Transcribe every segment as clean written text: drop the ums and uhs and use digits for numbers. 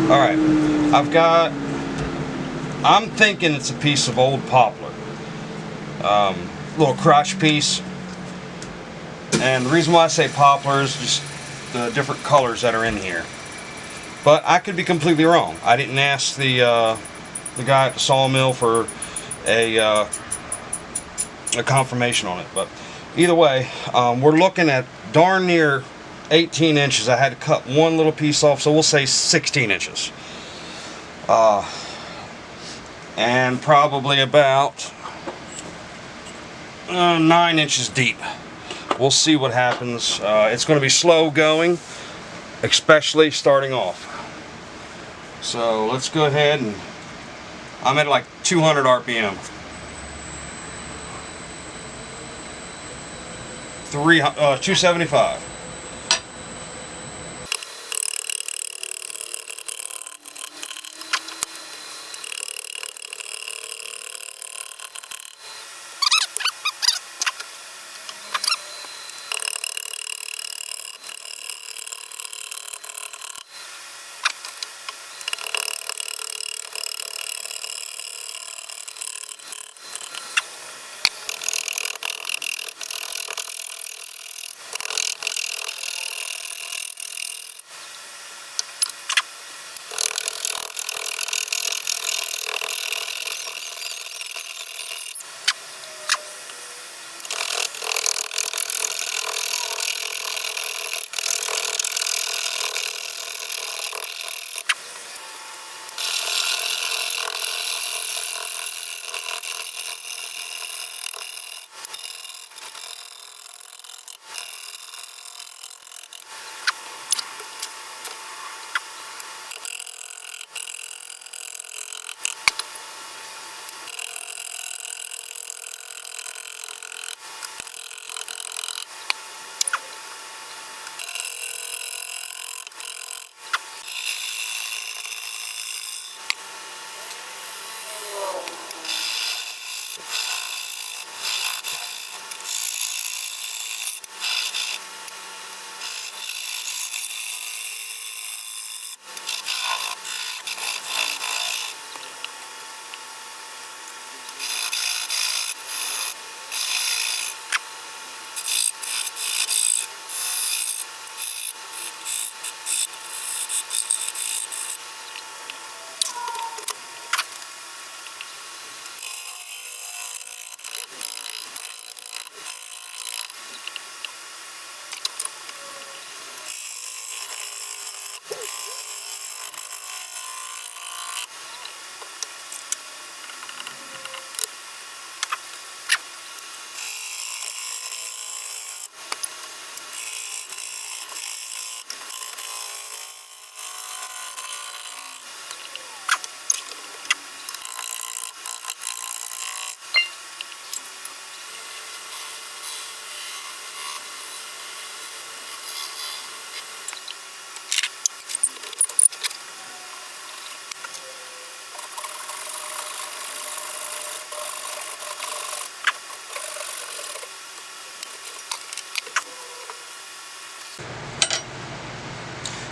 Alright, I'm thinking it's a piece of old poplar. Little crotch piece. And the reason why I say poplar is just the different colors that are in here. But I could be completely wrong. I didn't ask the guy at the sawmill for a confirmation on it. But either way, we're looking at darn near 18 inches. I had to cut one little piece off, so we'll say 16 inches. And probably about 9 inches deep. We'll see what happens. It's going to be slow going, especially starting off. So let's go ahead, and I'm at like 200 RPM. 275.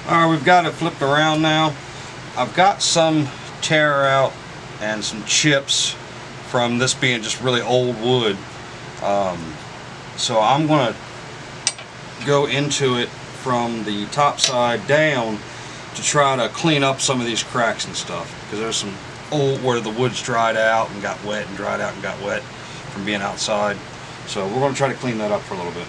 Alright, we've got it flipped around now. I've got some tear out and some chips from this being just really old wood. So I'm going to go into it from the top side down to try to clean up some of these cracks and stuff, because there's some old where the wood's dried out and got wet and dried out and got wet from being outside. So we're going to try to clean that up for a little bit.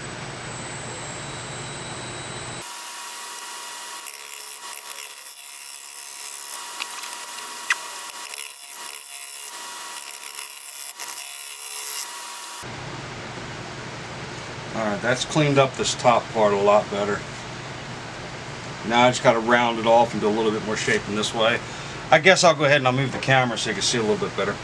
Alright, that's cleaned up this top part a lot better. Now I just got to round it off and do a little bit more shaping this way. I guess I'll go ahead and I'll move the camera so you can see a little bit better.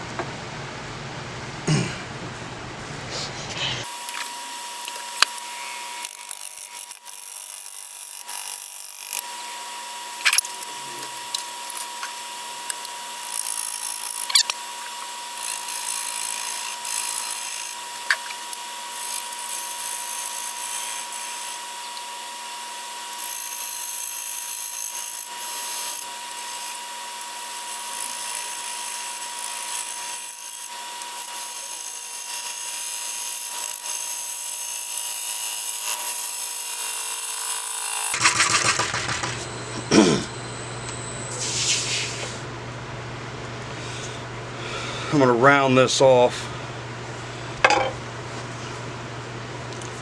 I'm going to round this off.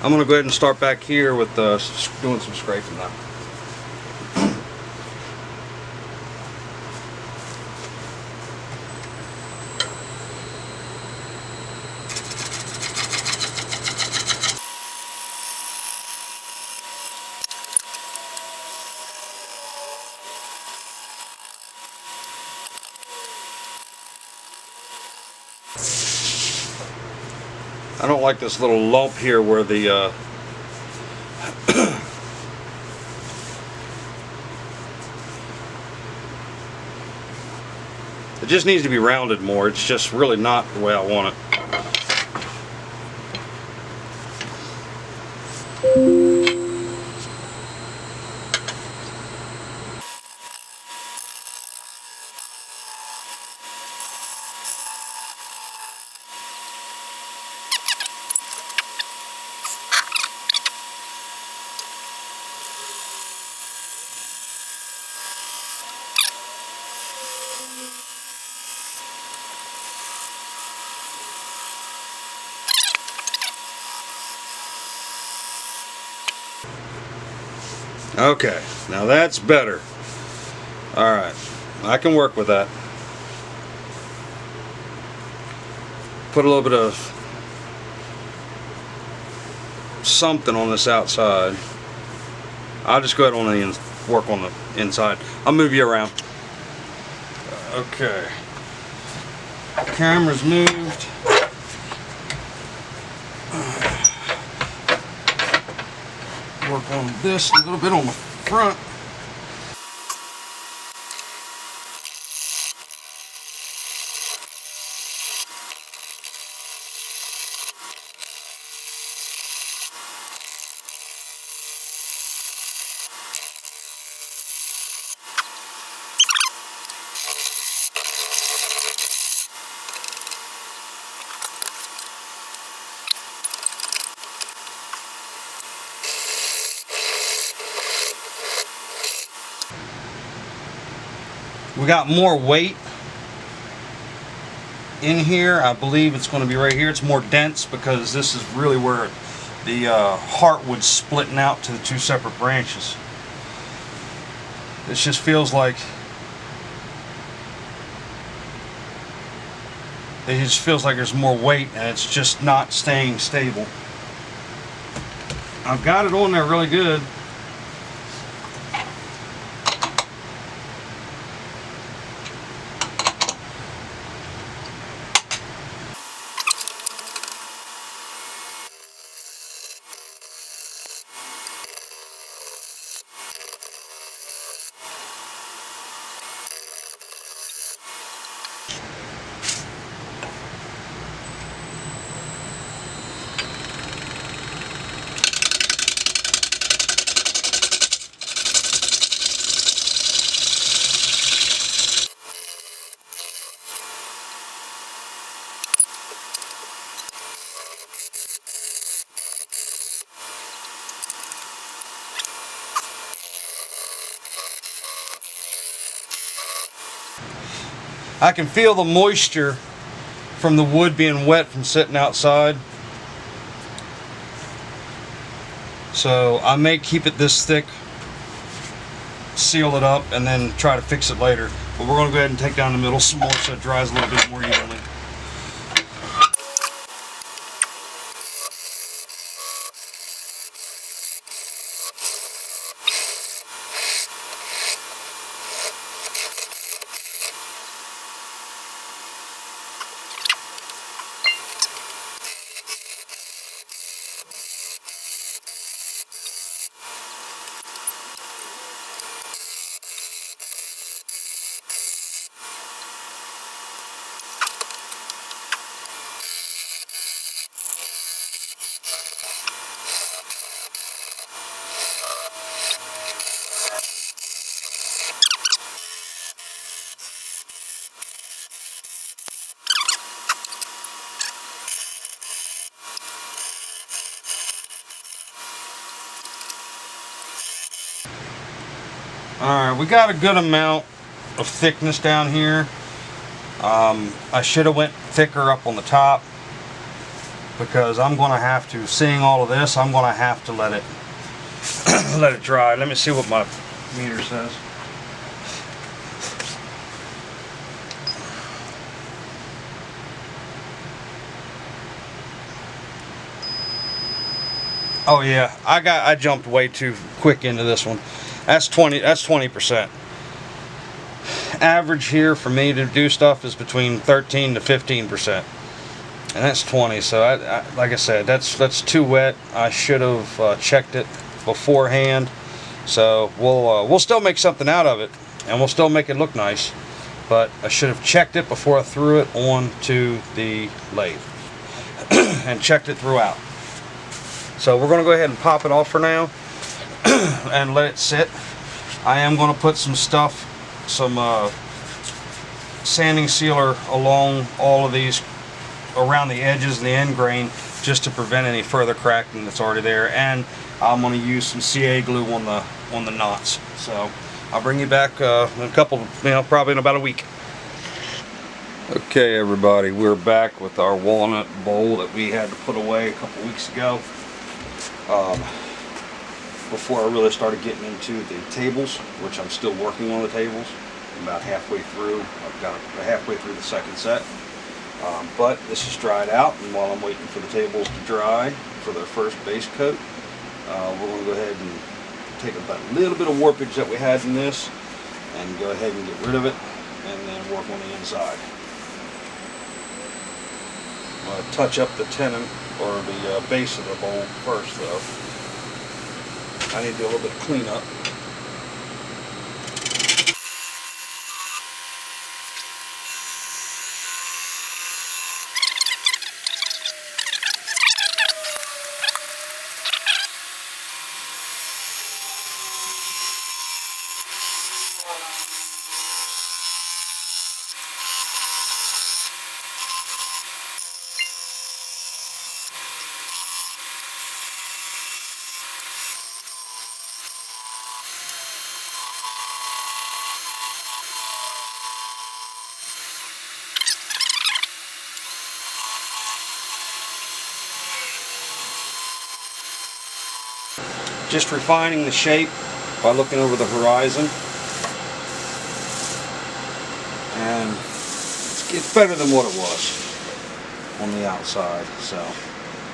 I'm going to go ahead and start back here with doing some scraping now. I don't like this little lump here where the it just needs to be rounded more. It's just really not the way I want it. Okay, now that's better. Alright, I can work with that. Put a little bit of something on this outside. I'll just go ahead and work on the inside. I'll move you around. Okay. Camera's moved. Work on this a little bit on the front. We got more weight in here. I believe it's going to be right here. It's more dense because this is really where the heartwood's splitting out to the two separate branches. This just feels like there's more weight and it's just not staying stable. I've got it on there really good. I can feel the moisture from the wood being wet from sitting outside. So I may keep it this thick, seal it up, and then try to fix it later. But we're going to go ahead and take down the middle some more so it dries a little bit more evenly. Alright, we got a good amount of thickness down here. I should have went thicker up on the top, because I'm going to have to, seeing all of this, I'm going to have to let it let it dry. Let me see what my meter says. Oh yeah, I jumped way too quick into this one. That's 20%. Average here for me to do stuff is between 13 to 15%, and that's 20. So like I said, that's too wet. I should have checked it beforehand. So we'll still make something out of it, and we'll still make it look nice. But I should have checked it before I threw it onto the lathe and checked it throughout. So we're going to go ahead and pop it off for now and let it sit. I am going to put some stuff, some sanding sealer along all of these, around the edges and the end grain, just to prevent any further cracking that's already there. And I'm going to use some CA glue on the knots. So I'll bring you back in a couple, probably in about a week. Okay, everybody, we're back with our walnut bowl that we had to put away a couple weeks ago. Before I really started getting into the tables, which I'm still working on the tables. I'm about halfway through. I've got halfway through the second set. But this is dried out, and while I'm waiting for the tables to dry for their first base coat, we're going to go ahead and take about a little bit of warpage that we had in this and go ahead and get rid of it, and then work on the inside. I'm going to touch up the tenon, or the base of the bowl first though. I need to do a little bit of cleanup. Just refining the shape by looking over the horizon, and it's better than what it was on the outside. So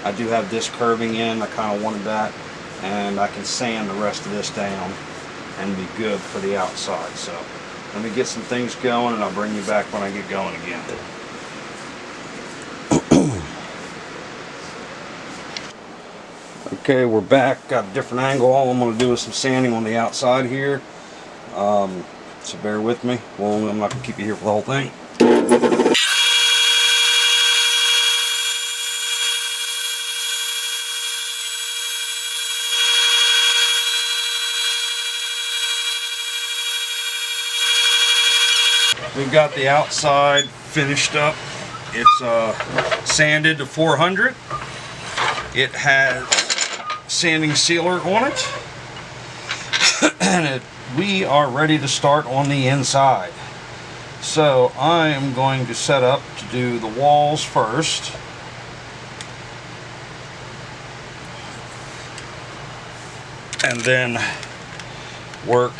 I do have this curving in. I kind of wanted that, and I can sand the rest of this down and be good for the outside. So let me get some things going, and I'll bring you back when I get going again. Okay, we're back. Got a different angle. All I'm going to do is some sanding on the outside here. So bear with me. Well, I'm not going to keep you here for the whole thing. We've got the outside finished up. It's sanded to 400. It has sanding sealer on it, and we are ready to start on the inside. So I am going to set up to do the walls first, and then work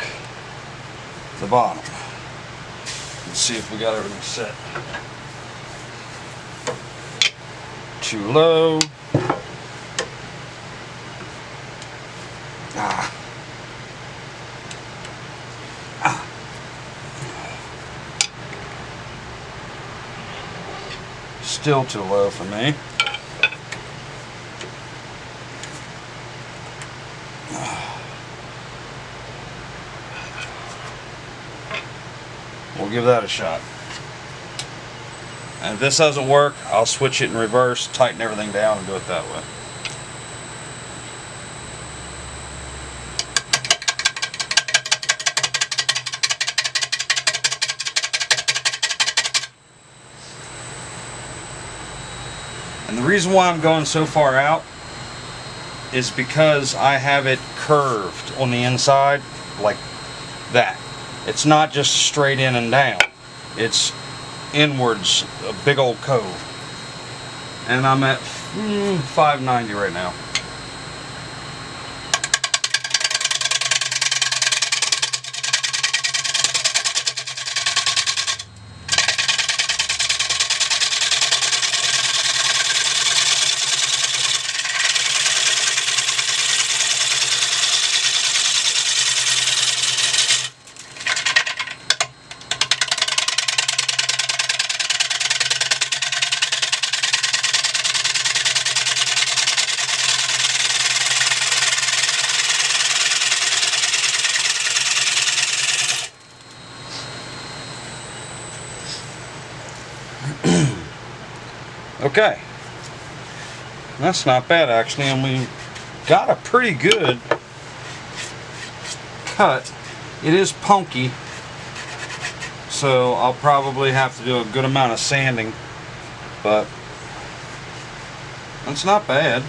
the bottom. Let's see if we got everything set. Too low. Still too low for me. We'll give that a shot. And if this doesn't work, I'll switch it in reverse, tighten everything down, and do it that way. And the reason why I'm going so far out is because I have it curved on the inside like that. It's not just straight in and down. It's inwards, a big old cove. And I'm at 590 right now. Okay, that's not bad actually, and we got a pretty good cut. It is punky, so I'll probably have to do a good amount of sanding, but that's not bad.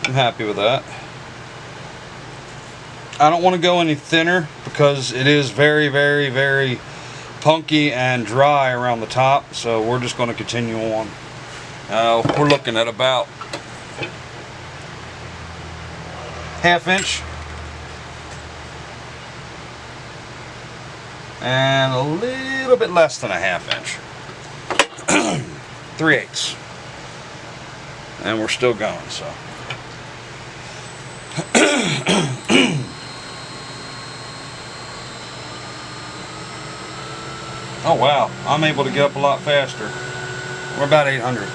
I'm happy with that. I don't want to go any thinner because it is very, very, very punky and dry around the top, so we're just going to continue on. We're looking at about ½ inch and a little bit less than a ½ inch. 3/8, and we're still going, so oh wow, I'm able to get up a lot faster. We're about 800.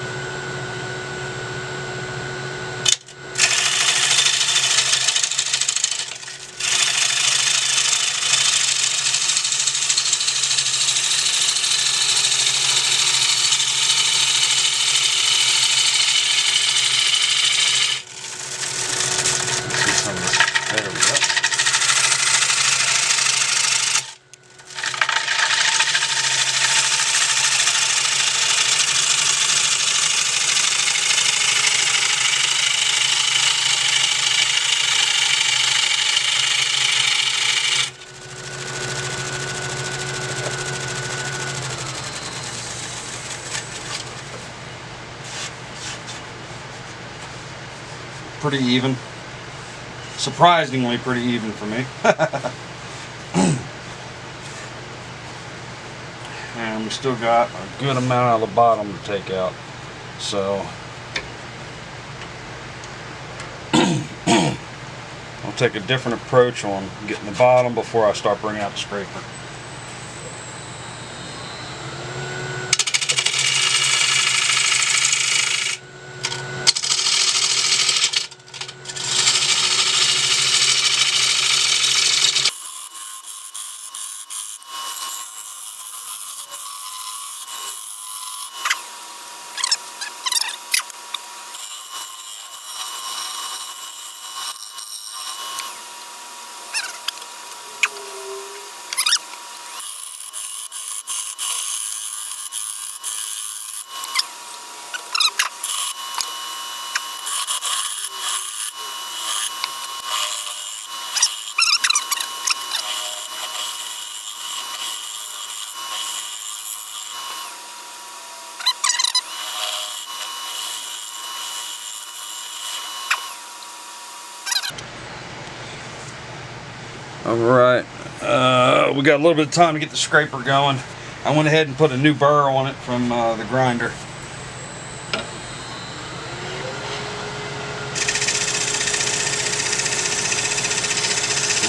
There we go. Pretty even. Surprisingly pretty even for me. And we still got a good amount out of the bottom to take out. So I'll take a different approach on getting the bottom before I start bringing out the scraper. Alright, we got a little bit of time to get the scraper going. I went ahead and put a new burr on it from the grinder.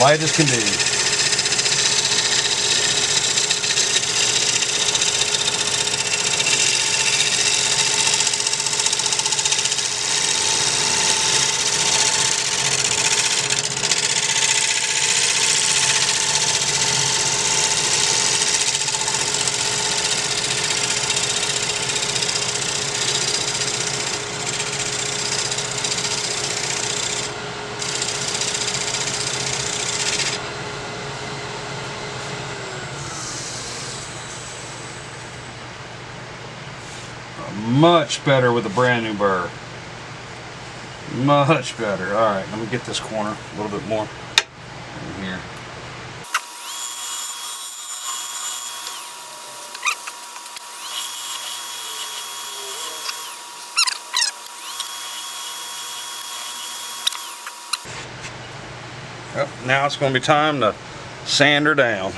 Light as can be. Much better with a brand new burr. Much better. Alright, let me get this corner a little bit more in here. Yep, now it's going to be time to sand her down.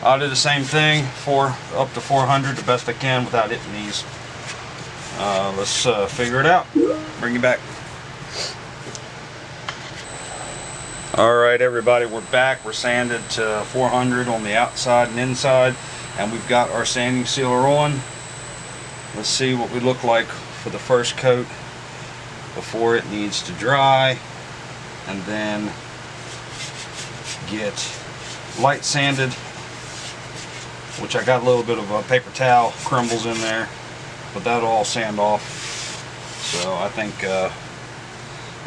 I'll do the same thing for up to 400 the best I can without hitting these. Let's figure it out. Bring you back. Alright everybody, we're back. We're sanded to 400 on the outside and inside, and we've got our sanding sealer on. Let's see what we look like for the first coat before it needs to dry, and then get light sanded, which I got a little bit of a paper towel crumbles in there, but that'll all sand off. So I think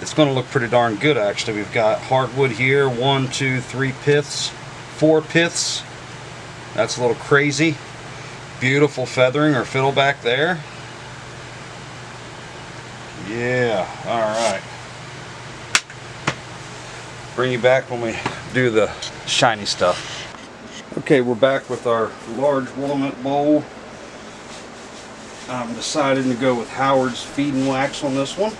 it's going to look pretty darn good actually. We've got heartwood here, 1, 2, 3 piths, 4 piths. That's a little crazy. Beautiful feathering or fiddle back there. Yeah, alright. Bring you back when we do the shiny stuff. Okay, we're back with our large walnut bowl. I'm deciding to go with Howard's feed and wax on this one.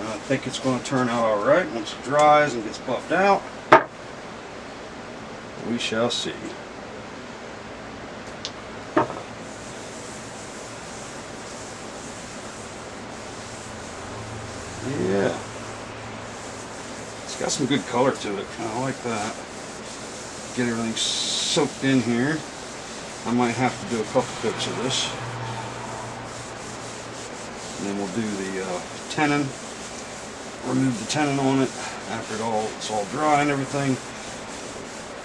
I think it's going to turn out alright once it dries and gets buffed out. We shall see. Yeah. It's got some good color to it. I like that. Get everything soaked in here. I might have to do a couple coats of this. And then we'll do the tenon. Remove the tenon on it after it's all dry and everything.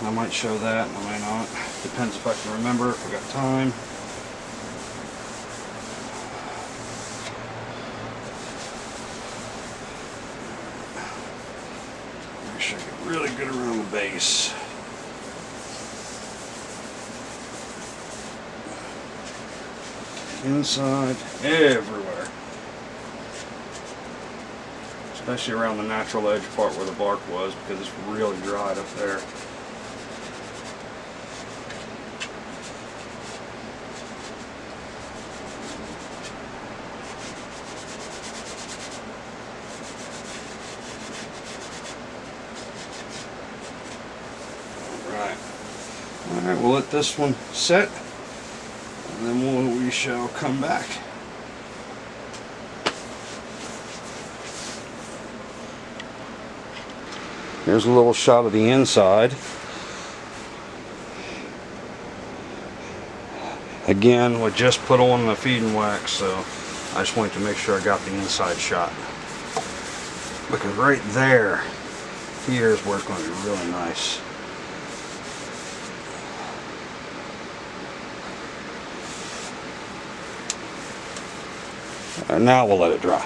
I might show that, I might not. Depends if I can remember, if I got time. Make sure I get really good around the base. Inside, everywhere. Especially around the natural edge part where the bark was, because it's really dried up there. Alright, we'll let this one set, and then we shall come back. Here's a little shot of the inside. Again, we just put on the feed and wax, so I just wanted to make sure I got the inside shot. Because right there, here's where it's going to be really nice. And now we'll let it dry.